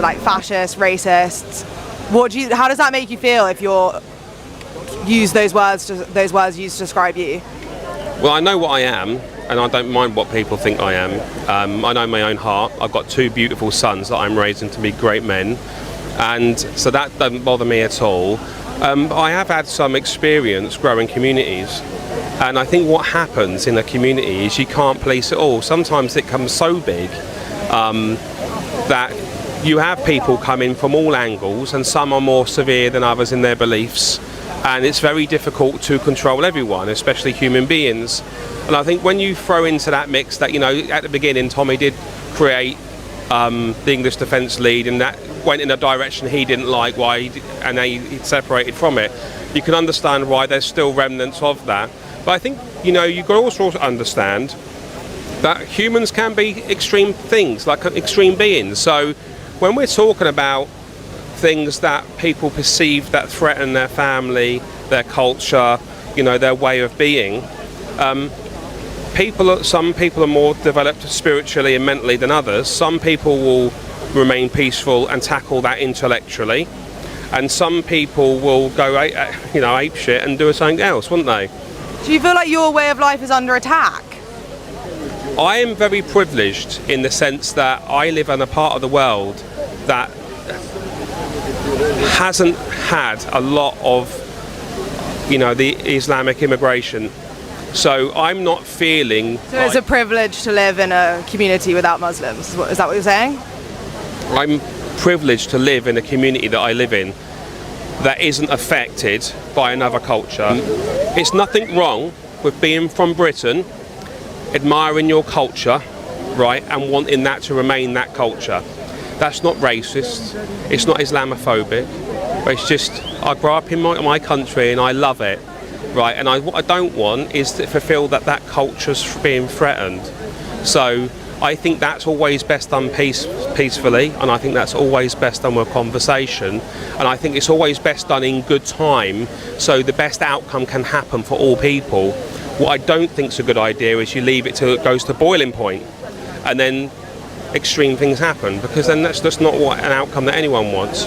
like fascist, racist. How does that make you feel if you're use those words used to describe you? Well, I know what I am, and I don't mind what people think I am. I know my own heart. I've got two beautiful sons that I'm raising to be great men, and so that doesn't bother me at all. I have had some experience growing communities, and I think what happens in a community is you can't police it all. Sometimes it comes so big that you have people come in from all angles, and some are more severe than others in their beliefs, and it's very difficult to control everyone, especially human beings. And I think when you throw into that mix that, you know, at the beginning Tommy did create the English Defence League, and that went in a direction he didn't like, and he separated from it, you can understand why there's still remnants of that. But I think, you know, you've got to also understand that humans can be extreme things, like extreme beings. So when we're talking about things that people perceive that threaten their family, their culture, you know, their way of being, some people are more developed spiritually and mentally than others. Some people will remain peaceful and tackle that intellectually, and some people will go, you know, ape shit and do something else, wouldn't they? Do you feel like your way of life is under attack? I am very privileged in the sense that I live in a part of the world that hasn't had a lot of, you know, the Islamic immigration. So I'm not feeling... So it's a privilege to live in a community without Muslims, is that what you're saying? I'm privileged to live in a community that I live in that isn't affected by another culture. It's nothing wrong with being from Britain, admiring your culture, right, and wanting that to remain that culture. That's not racist, it's not Islamophobic, but it's just, I grew up in my country and I love it, right, and what I don't want is to fulfil that culture's being threatened. So I think that's always best done peacefully, and I think that's always best done with conversation, and I think it's always best done in good time, so the best outcome can happen for all people. What I don't think is a good idea is you leave it till it goes to boiling point, and then extreme things happen, because then that's just not an outcome that anyone wants.